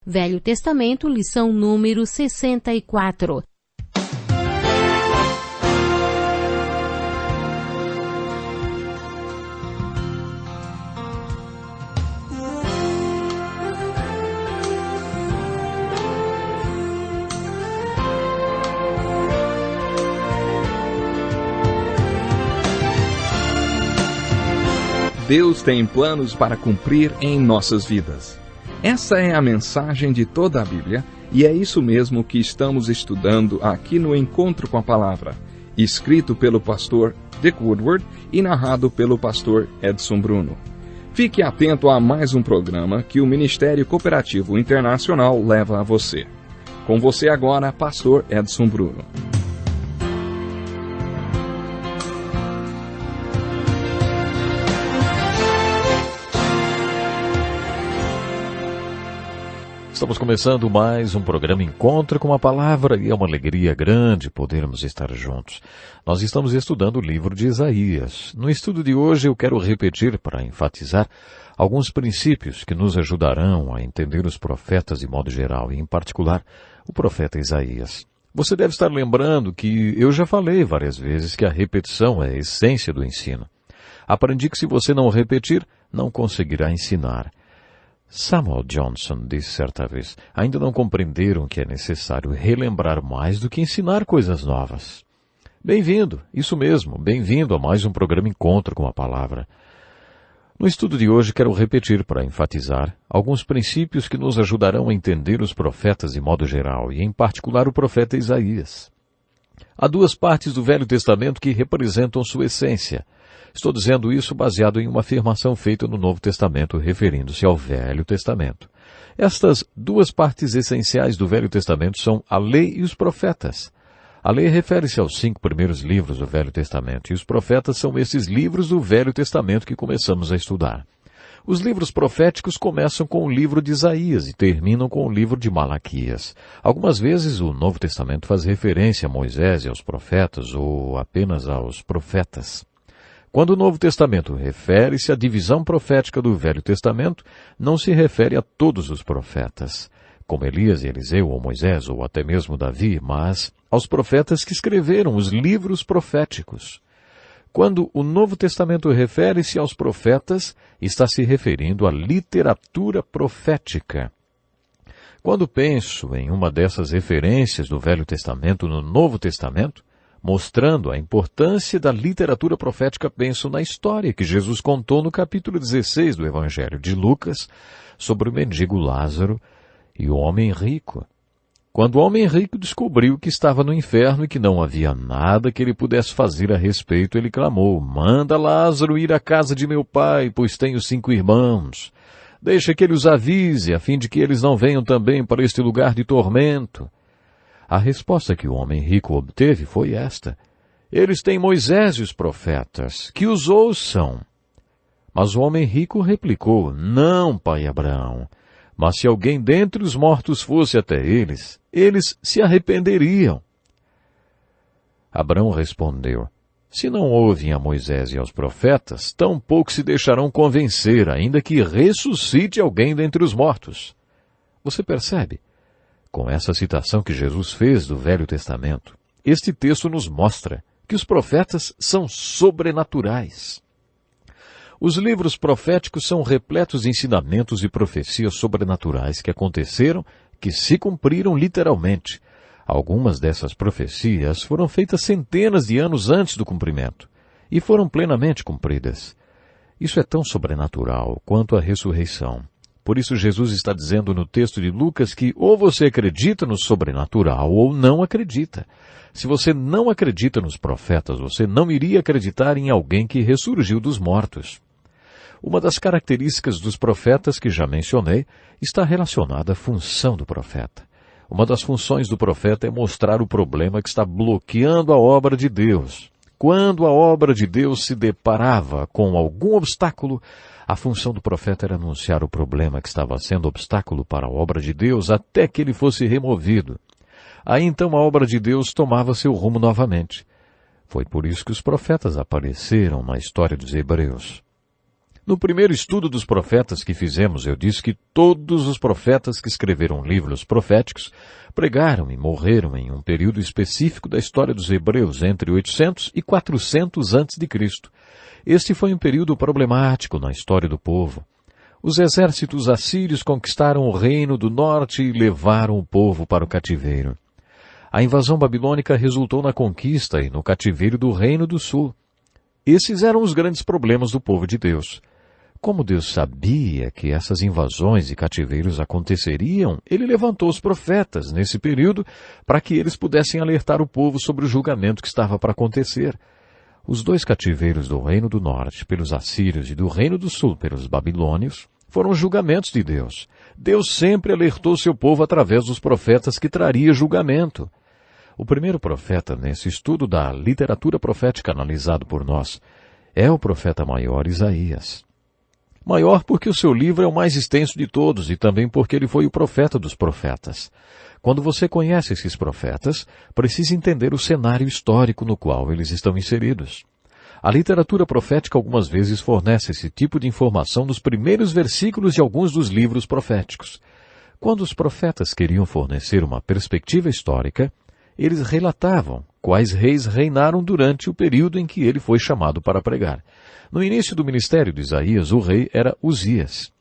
Velho Testamento, lição número 64. Deus tem planos para cumprir em nossas vidas. Essa é a mensagem de toda a Bíblia, e é isso mesmo que estamos estudando aqui no Encontro com a Palavra, escrito pelo pastor Dick Woodward e narrado pelo pastor Edson Bruno. Fique atento a mais um programa que o Ministério Cooperativo Internacional leva a você. Com você agora, pastor Edson Bruno. Estamos começando mais um programa Encontro com a Palavra e é uma alegria grande podermos estar juntos. Nós estamos estudando o livro de Isaías. No estudo de hoje eu quero repetir para enfatizar alguns princípios que nos ajudarão a entender os profetas de modo geral e em particular o profeta Isaías. Você deve estar lembrando que eu já falei várias vezes que a repetição é a essência do ensino. Aprendi que se você não repetir, não conseguirá ensinar. Samuel Johnson disse certa vez, ainda não compreenderam que é necessário relembrar mais do que ensinar coisas novas. Bem-vindo, isso mesmo, bem-vindo a mais um programa Encontro com a Palavra. No estudo de hoje quero repetir para enfatizar alguns princípios que nos ajudarão a entender os profetas de modo geral e em particular o profeta Isaías. Há duas partes do Velho Testamento que representam sua essência. Estou dizendo isso baseado em uma afirmação feita no Novo Testamento, referindo-se ao Velho Testamento. Estas duas partes essenciais do Velho Testamento são a lei e os profetas. A lei refere-se aos 5 primeiros livros do Velho Testamento, e os profetas são esses livros do Velho Testamento que começamos a estudar. Os livros proféticos começam com o livro de Isaías e terminam com o livro de Malaquias. Algumas vezes o Novo Testamento faz referência a Moisés e aos profetas, ou apenas aos profetas. Quando o Novo Testamento refere-se à divisão profética do Velho Testamento, não se refere a todos os profetas, como Elias e Eliseu ou Moisés ou até mesmo Davi, mas aos profetas que escreveram os livros proféticos. Quando o Novo Testamento refere-se aos profetas, está se referindo à literatura profética. Quando penso em uma dessas referências do Velho Testamento no Novo Testamento, mostrando a importância da literatura profética, penso na história que Jesus contou no capítulo 16 do Evangelho de Lucas sobre o mendigo Lázaro e o homem rico. Quando o homem rico descobriu que estava no inferno e que não havia nada que ele pudesse fazer a respeito, ele clamou: "Manda Lázaro ir à casa de meu pai, pois tenho 5 irmãos. Deixa que ele os avise, a fim de que eles não venham também para este lugar de tormento." A resposta que o homem rico obteve foi esta: "Eles têm Moisés e os profetas, que os ouçam." Mas o homem rico replicou: "Não, pai Abraão, mas se alguém dentre os mortos fosse até eles, eles se arrependeriam." Abraão respondeu: "Se não ouvem a Moisés e aos profetas, tampouco se deixarão convencer, ainda que ressuscite alguém dentre os mortos." Você percebe? Com essa citação que Jesus fez do Velho Testamento, este texto nos mostra que os profetas são sobrenaturais. Os livros proféticos são repletos de ensinamentos e profecias sobrenaturais que aconteceram, que se cumpriram literalmente. Algumas dessas profecias foram feitas centenas de anos antes do cumprimento e foram plenamente cumpridas. Isso é tão sobrenatural quanto a ressurreição. Por isso Jesus está dizendo no texto de Lucas que ou você acredita no sobrenatural ou não acredita. Se você não acredita nos profetas, você não iria acreditar em alguém que ressurgiu dos mortos. Uma das características dos profetas que já mencionei está relacionada à função do profeta. Uma das funções do profeta é mostrar o problema que está bloqueando a obra de Deus. Quando a obra de Deus se deparava com algum obstáculo, a função do profeta era anunciar o problema que estava sendo obstáculo para a obra de Deus até que ele fosse removido. Aí então a obra de Deus tomava seu rumo novamente. Foi por isso que os profetas apareceram na história dos Hebreus. No primeiro estudo dos profetas que fizemos, eu disse que todos os profetas que escreveram livros proféticos pregaram e morreram em um período específico da história dos hebreus, entre 800 e 400 a.C. Este foi um período problemático na história do povo. Os exércitos assírios conquistaram o reino do norte e levaram o povo para o cativeiro. A invasão babilônica resultou na conquista e no cativeiro do reino do sul. Esses eram os grandes problemas do povo de Deus. Como Deus sabia que essas invasões e cativeiros aconteceriam, ele levantou os profetas nesse período para que eles pudessem alertar o povo sobre o julgamento que estava para acontecer. Os dois cativeiros do reino do norte pelos assírios e do reino do sul pelos babilônios foram julgamentos de Deus. Deus sempre alertou seu povo através dos profetas que traria julgamento. O primeiro profeta nesse estudo da literatura profética analisado por nós é o profeta maior Isaías. Maior porque o seu livro é o mais extenso de todos e também porque ele foi o profeta dos profetas. Quando você conhece esses profetas, precisa entender o cenário histórico no qual eles estão inseridos. A literatura profética algumas vezes fornece esse tipo de informação nos primeiros versículos de alguns dos livros proféticos. Quando os profetas queriam fornecer uma perspectiva histórica, eles relatavam quais reis reinaram durante o período em que ele foi chamado para pregar. No início do ministério de Isaías, o rei era Uzias.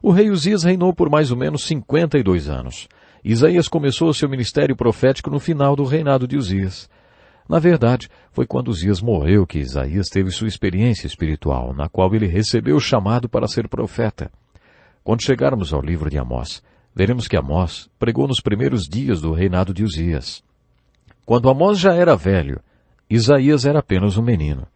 O rei Uzias reinou por mais ou menos 52 anos. Isaías começou seu ministério profético no final do reinado de Uzias. Na verdade, foi quando Uzias morreu que Isaías teve sua experiência espiritual, na qual ele recebeu o chamado para ser profeta. Quando chegarmos ao livro de Amós, veremos que Amós pregou nos primeiros dias do reinado de Uzias. Quando Amós já era velho, Isaías era apenas um menino.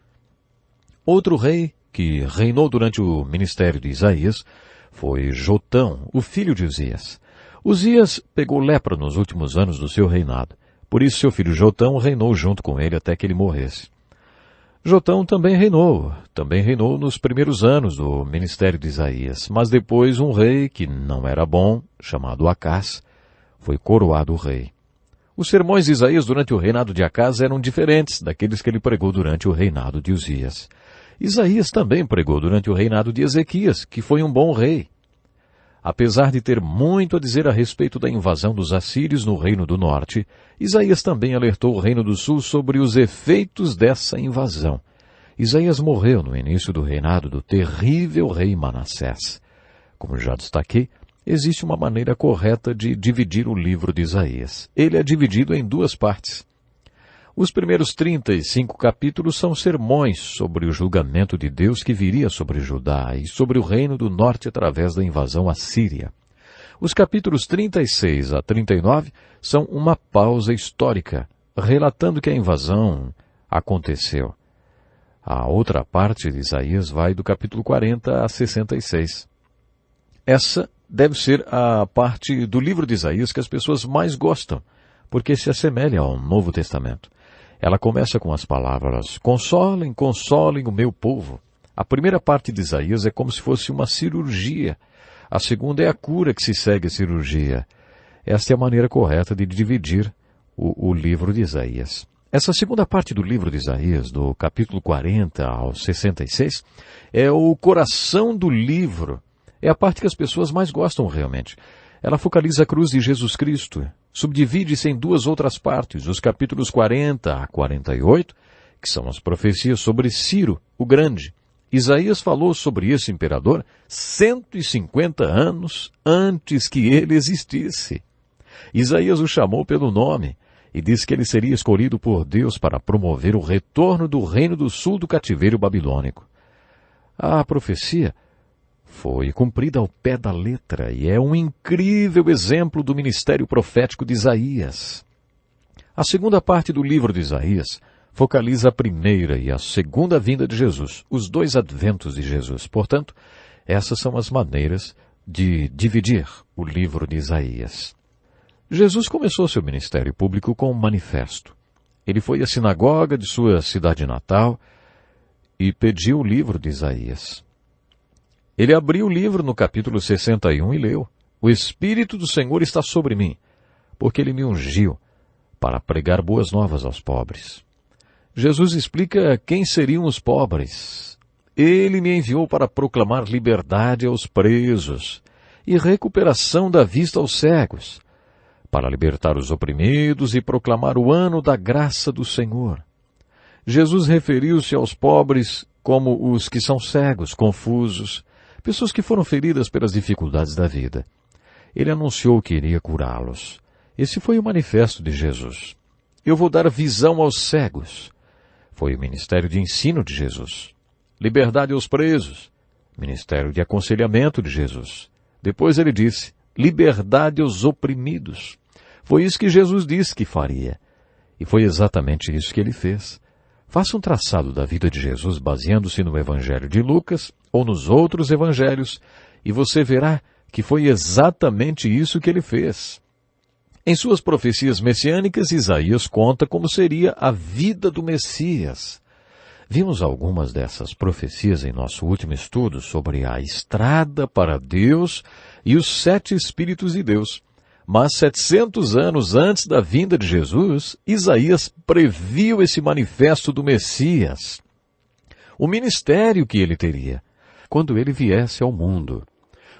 Outro rei que reinou durante o ministério de Isaías foi Jotão, o filho de Uzias. Uzias pegou lepra nos últimos anos do seu reinado. Por isso seu filho Jotão reinou junto com ele até que ele morresse. Jotão também reinou nos primeiros anos do ministério de Isaías, mas depois um rei que não era bom, chamado Acás, foi coroado rei. Os sermões de Isaías durante o reinado de Acás eram diferentes daqueles que ele pregou durante o reinado de Uzias. Isaías também pregou durante o reinado de Ezequias, que foi um bom rei. Apesar de ter muito a dizer a respeito da invasão dos assírios no reino do norte, Isaías também alertou o reino do sul sobre os efeitos dessa invasão. Isaías morreu no início do reinado do terrível rei Manassés. Como já destaquei, existe uma maneira correta de dividir o livro de Isaías. Ele é dividido em duas partes. Os primeiros 35 capítulos são sermões sobre o julgamento de Deus que viria sobre Judá e sobre o reino do norte através da invasão assíria. Os capítulos 36 a 39 são uma pausa histórica, relatando que a invasão aconteceu. A outra parte de Isaías vai do capítulo 40 a 66. Essa deve ser a parte do livro de Isaías que as pessoas mais gostam, porque se assemelha ao Novo Testamento. Ela começa com as palavras, consolem, consolem o meu povo. A primeira parte de Isaías é como se fosse uma cirurgia. A segunda é a cura que se segue a cirurgia. Esta é a maneira correta de dividir o livro de Isaías. Essa segunda parte do livro de Isaías, do capítulo 40 ao 66, é o coração do livro. É a parte que as pessoas mais gostam realmente. Ela focaliza a cruz de Jesus Cristo. Subdivide-se em duas outras partes, os capítulos 40 a 48, que são as profecias sobre Ciro, o Grande. Isaías falou sobre esse imperador 150 anos antes que ele existisse. Isaías o chamou pelo nome e disse que ele seria escolhido por Deus para promover o retorno do reino do sul do cativeiro babilônico. A profecia foi cumprida ao pé da letra e é um incrível exemplo do ministério profético de Isaías. A segunda parte do livro de Isaías focaliza a primeira e a segunda vinda de Jesus, os dois adventos de Jesus. Portanto, essas são as maneiras de dividir o livro de Isaías. Jesus começou seu ministério público com um manifesto. Ele foi à sinagoga de sua cidade natal e pediu o livro de Isaías. Ele abriu o livro no capítulo 61 e leu: O Espírito do Senhor está sobre mim, porque ele me ungiu para pregar boas novas aos pobres. Jesus explica quem seriam os pobres. Ele me enviou para proclamar liberdade aos presos e recuperação da vista aos cegos, para libertar os oprimidos e proclamar o ano da graça do Senhor. Jesus referiu-se aos pobres como os que são cegos, confusos, pessoas que foram feridas pelas dificuldades da vida. Ele anunciou que iria curá-los. Esse foi o manifesto de Jesus. Eu vou dar visão aos cegos. Foi o ministério de ensino de Jesus. Liberdade aos presos. Ministério de aconselhamento de Jesus. Depois ele disse, liberdade aos oprimidos. Foi isso que Jesus disse que faria. E foi exatamente isso que ele fez. Faça um traçado da vida de Jesus baseando-se no Evangelho de Lucas ou nos outros evangelhos e você verá que foi exatamente isso que ele fez. Em suas profecias messiânicas, Isaías conta como seria a vida do Messias. Vimos algumas dessas profecias em nosso último estudo sobre a estrada para Deus e os 7 Espíritos de Deus. Mas 700 anos antes da vinda de Jesus, Isaías previu esse manifesto do Messias. O ministério que ele teria quando ele viesse ao mundo.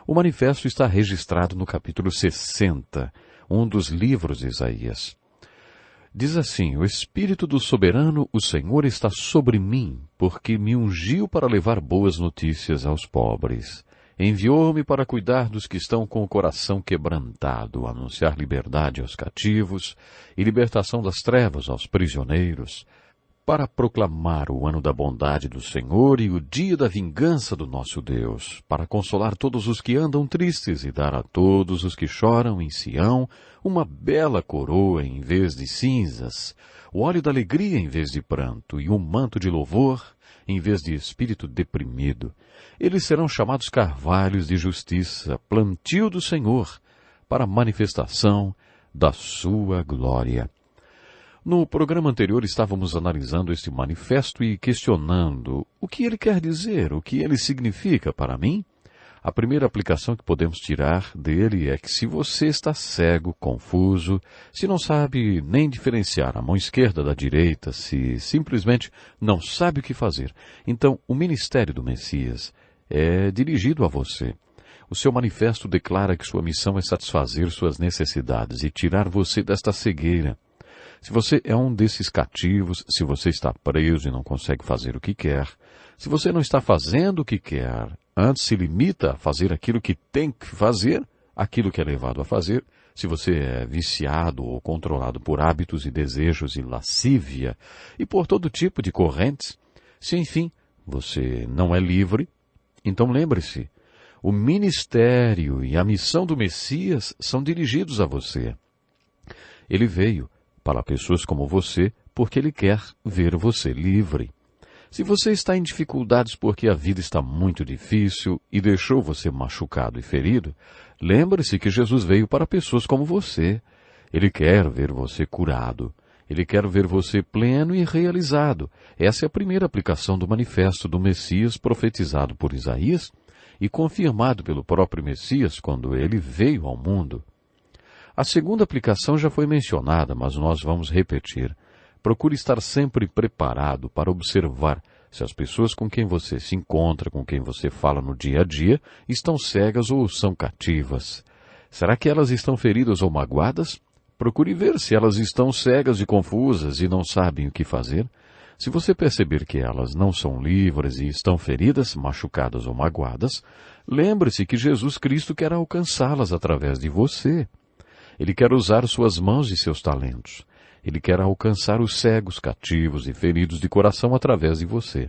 O manifesto está registrado no capítulo 60, um dos livros de Isaías. Diz assim, o Espírito do Soberano, o Senhor, está sobre mim, porque me ungiu para levar boas notícias aos pobres. Enviou-me para cuidar dos que estão com o coração quebrantado, anunciar liberdade aos cativos e libertação das trevas aos prisioneiros, para proclamar o ano da bondade do Senhor e o dia da vingança do nosso Deus, para consolar todos os que andam tristes e dar a todos os que choram em Sião uma bela coroa em vez de cinzas, o óleo da alegria em vez de pranto e um manto de louvor em vez de espírito deprimido. Eles serão chamados carvalhos de justiça, plantio do Senhor, para a manifestação da sua glória. No programa anterior estávamos analisando este manifesto e questionando o que ele quer dizer, o que ele significa para mim. A primeira aplicação que podemos tirar dele é que se você está cego, confuso, se não sabe nem diferenciar a mão esquerda da direita, se simplesmente não sabe o que fazer, então o ministério do Messias é dirigido a você. O seu manifesto declara que sua missão é satisfazer suas necessidades e tirar você desta cegueira. Se você é um desses cativos, se você está preso e não consegue fazer o que quer, se você não está fazendo o que quer, antes se limita a fazer aquilo que tem que fazer, aquilo que é levado a fazer, se você é viciado ou controlado por hábitos e desejos e lascívia e por todo tipo de correntes, se enfim você não é livre, então lembre-se, o ministério e a missão do Messias são dirigidos a você. Ele veio para pessoas como você, porque ele quer ver você livre. Se você está em dificuldades porque a vida está muito difícil e deixou você machucado e ferido, lembre-se que Jesus veio para pessoas como você. Ele quer ver você curado. Ele quer ver você pleno e realizado. Essa é a primeira aplicação do manifesto do Messias profetizado por Isaías e confirmado pelo próprio Messias quando ele veio ao mundo. A segunda aplicação já foi mencionada, mas nós vamos repetir. Procure estar sempre preparado para observar se as pessoas com quem você se encontra, com quem você fala no dia a dia, estão cegas ou são cativas. Será que elas estão feridas ou magoadas? Procure ver se elas estão cegas e confusas e não sabem o que fazer. Se você perceber que elas não são livres e estão feridas, machucadas ou magoadas, lembre-se que Jesus Cristo quer alcançá-las através de você. Ele quer usar suas mãos e seus talentos. Ele quer alcançar os cegos, cativos e feridos de coração através de você.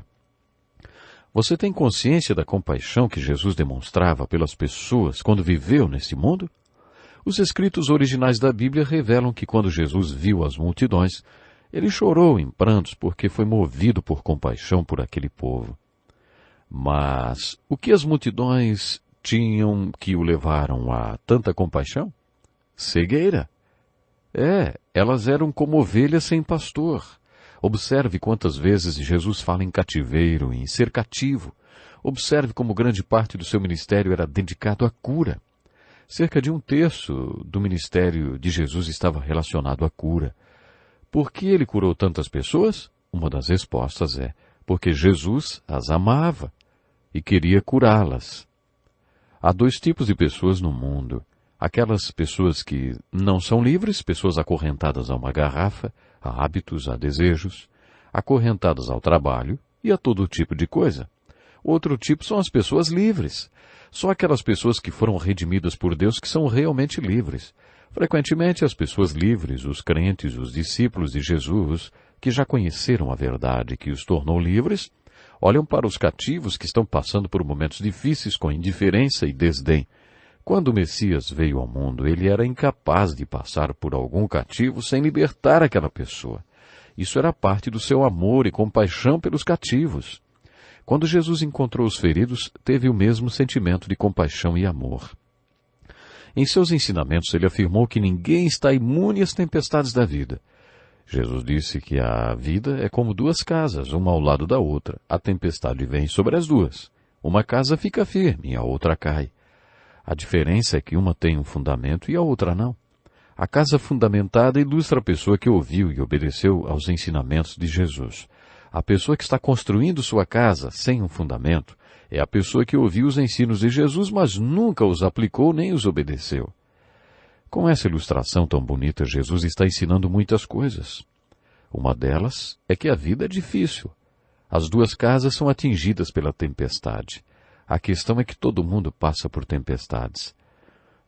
Você tem consciência da compaixão que Jesus demonstrava pelas pessoas quando viveu neste mundo? Os escritos originais da Bíblia revelam que quando Jesus viu as multidões, ele chorou em prantos porque foi movido por compaixão por aquele povo. Mas o que as multidões tinham que o levaram a tanta compaixão? Cegueira. Elas eram como ovelhas sem pastor. Observe quantas vezes Jesus fala em cativeiro, em ser cativo. Observe como grande parte do seu ministério era dedicado à cura. Cerca de 1/3 do ministério de Jesus estava relacionado à cura. Por que ele curou tantas pessoas? Uma das respostas é, porque Jesus as amava. e queria curá-las. Há dois tipos de pessoas no mundo. Aquelas pessoas que não são livres, pessoas acorrentadas a uma garrafa, a hábitos, a desejos, acorrentadas ao trabalho e a todo tipo de coisa. Outro tipo são as pessoas livres. Só aquelas pessoas que foram redimidas por Deus que são realmente livres. Frequentemente as pessoas livres, os crentes, os discípulos de Jesus, que já conheceram a verdade que os tornou livres, olham para os cativos que estão passando por momentos difíceis com indiferença e desdém. Quando o Messias veio ao mundo, ele era incapaz de passar por algum cativo sem libertar aquela pessoa. Isso era parte do seu amor e compaixão pelos cativos. Quando Jesus encontrou os feridos, teve o mesmo sentimento de compaixão e amor. Em seus ensinamentos, ele afirmou que ninguém está imune às tempestades da vida. Jesus disse que a vida é como duas casas, uma ao lado da outra. A tempestade vem sobre as duas. Uma casa fica firme e a outra cai. A diferença é que uma tem um fundamento e a outra não. A casa fundamentada ilustra a pessoa que ouviu e obedeceu aos ensinamentos de Jesus. A pessoa que está construindo sua casa sem um fundamento é a pessoa que ouviu os ensinos de Jesus, mas nunca os aplicou nem os obedeceu. Com essa ilustração tão bonita, Jesus está ensinando muitas coisas. Uma delas é que a vida é difícil. As duas casas são atingidas pela tempestade. A questão é que todo mundo passa por tempestades.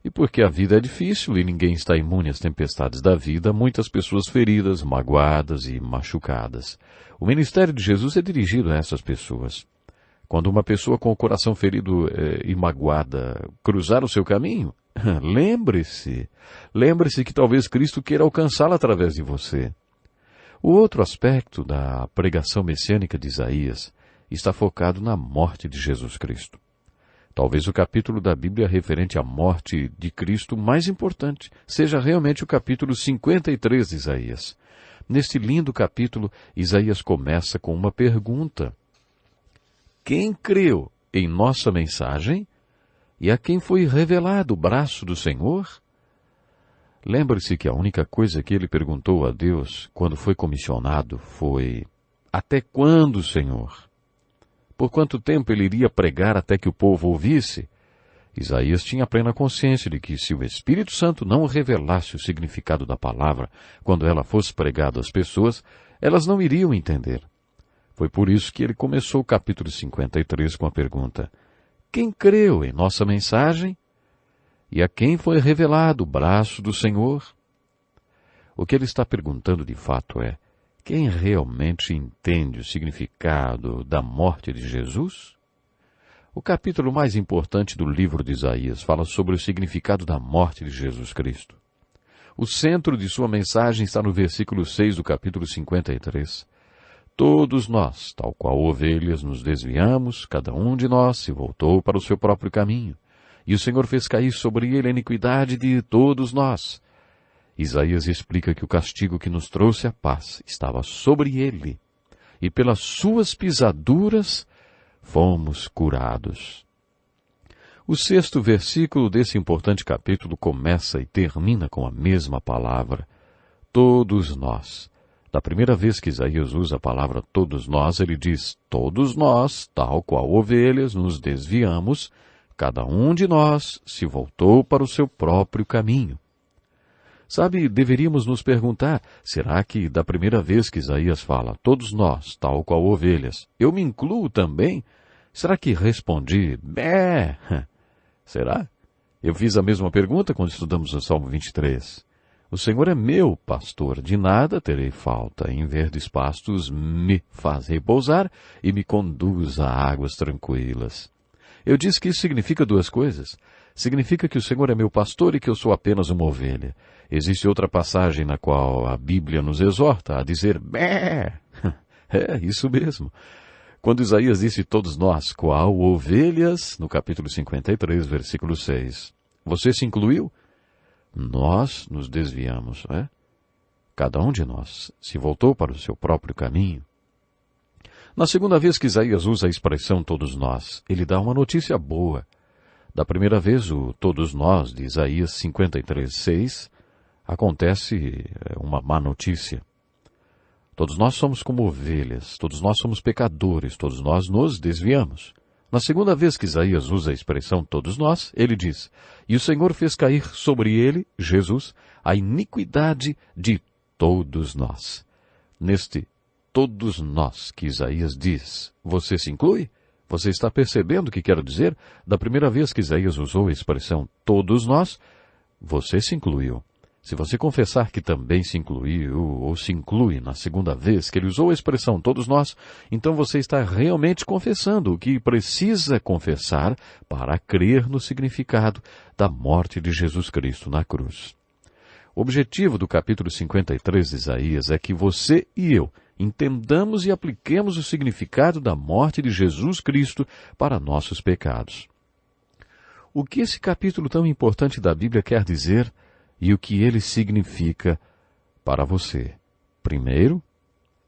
E porque a vida é difícil e ninguém está imune às tempestades da vida, muitas pessoas feridas, magoadas e machucadas. O ministério de Jesus é dirigido a essas pessoas. Quando uma pessoa com o coração ferido e magoada cruzar o seu caminho, lembre-se que talvez Cristo queira alcançá-la através de você. O outro aspecto da pregação messiânica de Isaías está focado na morte de Jesus Cristo. Talvez o capítulo da Bíblia referente à morte de Cristo mais importante seja realmente o capítulo 53 de Isaías. Neste lindo capítulo, Isaías começa com uma pergunta. Quem creu em nossa mensagem e a quem foi revelado o braço do Senhor? Lembre-se que a única coisa que ele perguntou a Deus quando foi comissionado foi: até quando, Senhor? Por quanto tempo ele iria pregar até que o povo ouvisse? Isaías tinha plena consciência de que se o Espírito Santo não revelasse o significado da palavra quando ela fosse pregada às pessoas, elas não iriam entender. Foi por isso que ele começou o capítulo 53 com a pergunta: quem creu em nossa mensagem? E a quem foi revelado o braço do Senhor? O que ele está perguntando de fato é: quem realmente entende o significado da morte de Jesus? O capítulo mais importante do livro de Isaías fala sobre o significado da morte de Jesus Cristo. O centro de sua mensagem está no versículo 6 do capítulo 53. Todos nós, tal qual ovelhas, nos desviamos, cada um de nós se voltou para o seu próprio caminho, e o Senhor fez cair sobre ele a iniquidade de todos nós. Isaías explica que o castigo que nos trouxe a paz estava sobre ele, e pelas suas pisaduras fomos curados. O 6º versículo desse importante capítulo começa e termina com a mesma palavra, todos nós. Da primeira vez que Isaías usa a palavra todos nós, ele diz, todos nós, tal qual ovelhas, nos desviamos, cada um de nós se voltou para o seu próprio caminho. Sabe, deveríamos nos perguntar, será que da primeira vez que Isaías fala, todos nós, tal qual ovelhas, eu me incluo também? Será que respondi, bé? Será? Eu fiz a mesma pergunta quando estudamos o Salmo 23. O Senhor é meu pastor, de nada terei falta, em verdes pastos me faz repousar e me conduz a águas tranquilas. Eu disse que isso significa duas coisas. Significa que o Senhor é meu pastor e que eu sou apenas uma ovelha. Existe outra passagem na qual a Bíblia nos exorta a dizer bé. É, isso mesmo. Quando Isaías disse todos nós, qual ovelhas, no capítulo 53, versículo 6. Você se incluiu? Nós nos desviamos, não é? Cada um de nós se voltou para o seu próprio caminho. Na segunda vez que Isaías usa a expressão todos nós, ele dá uma notícia boa. Da primeira vez, o todos nós de Isaías 53:6, acontece uma má notícia. Todos nós somos como ovelhas, todos nós somos pecadores, todos nós nos desviamos. Na segunda vez que Isaías usa a expressão todos nós, ele diz: e o Senhor fez cair sobre ele, Jesus, a iniquidade de todos nós. Neste todos nós que Isaías diz, você se inclui? Você está percebendo o que quero dizer? Da primeira vez que Isaías usou a expressão todos nós, você se incluiu. Se você confessar que também se incluiu ou se inclui na segunda vez que ele usou a expressão todos nós, então você está realmente confessando o que precisa confessar para crer no significado da morte de Jesus Cristo na cruz. O objetivo do capítulo 53 de Isaías é que você e eu entendamos e apliquemos o significado da morte de Jesus Cristo para nossos pecados. O que esse capítulo tão importante da Bíblia quer dizer e o que ele significa para você? Primeiro,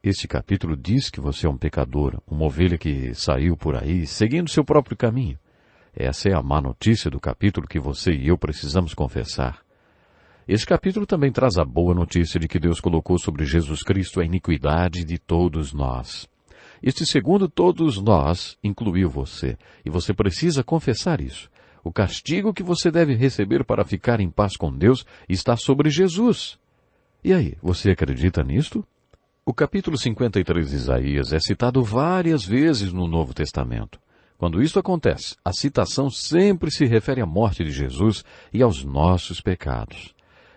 este capítulo diz que você é um pecador, uma ovelha que saiu por aí seguindo seu próprio caminho. Essa é a má notícia do capítulo que você e eu precisamos confessar. Este capítulo também traz a boa notícia de que Deus colocou sobre Jesus Cristo a iniquidade de todos nós. Este segundo todos nós incluiu você, e você precisa confessar isso. O castigo que você deve receber para ficar em paz com Deus está sobre Jesus. E aí, você acredita nisto? O capítulo 53 de Isaías é citado várias vezes no Novo Testamento. Quando isto acontece, a citação sempre se refere à morte de Jesus e aos nossos pecados.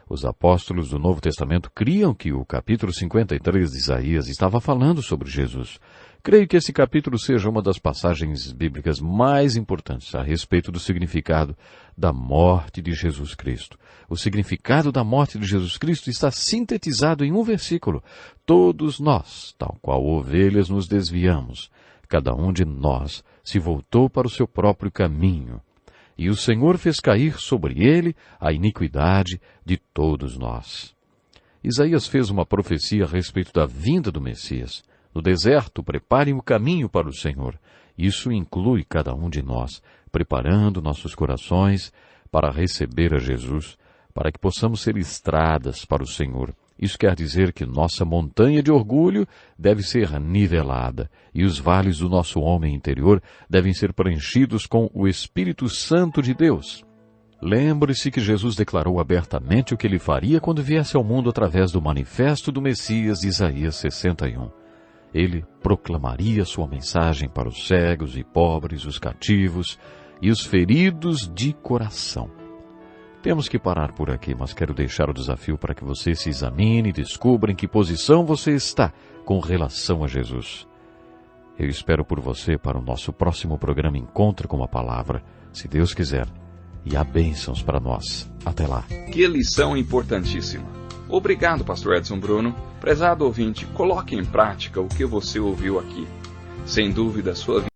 Os apóstolos do Novo Testamento criam que o capítulo 53 de Isaías estava falando sobre Jesus. Creio que esse capítulo seja uma das passagens bíblicas mais importantes a respeito do significado da morte de Jesus Cristo. O significado da morte de Jesus Cristo está sintetizado em um versículo. Todos nós, tal qual ovelhas, nos desviamos. Cada um de nós se voltou para o seu próprio caminho. E o Senhor fez cair sobre ele a iniquidade de todos nós. Isaías fez uma profecia a respeito da vinda do Messias. No deserto, preparem o caminho para o Senhor. Isso inclui cada um de nós, preparando nossos corações para receber a Jesus, para que possamos ser estradas para o Senhor. Isso quer dizer que nossa montanha de orgulho deve ser nivelada e os vales do nosso homem interior devem ser preenchidos com o Espírito Santo de Deus. Lembre-se que Jesus declarou abertamente o que ele faria quando viesse ao mundo através do manifesto do Messias de Isaías 61. Ele proclamaria sua mensagem para os cegos e pobres, os cativos e os feridos de coração. Temos que parar por aqui, mas quero deixar o desafio para que você se examine e descubra em que posição você está com relação a Jesus. Eu espero por você para o nosso próximo programa Encontro com a Palavra, se Deus quiser. E há bênçãos para nós. Até lá. Que lição importantíssima. Obrigado, pastor Edson Bruno. Prezado ouvinte, coloque em prática o que você ouviu aqui. Sem dúvida, sua vida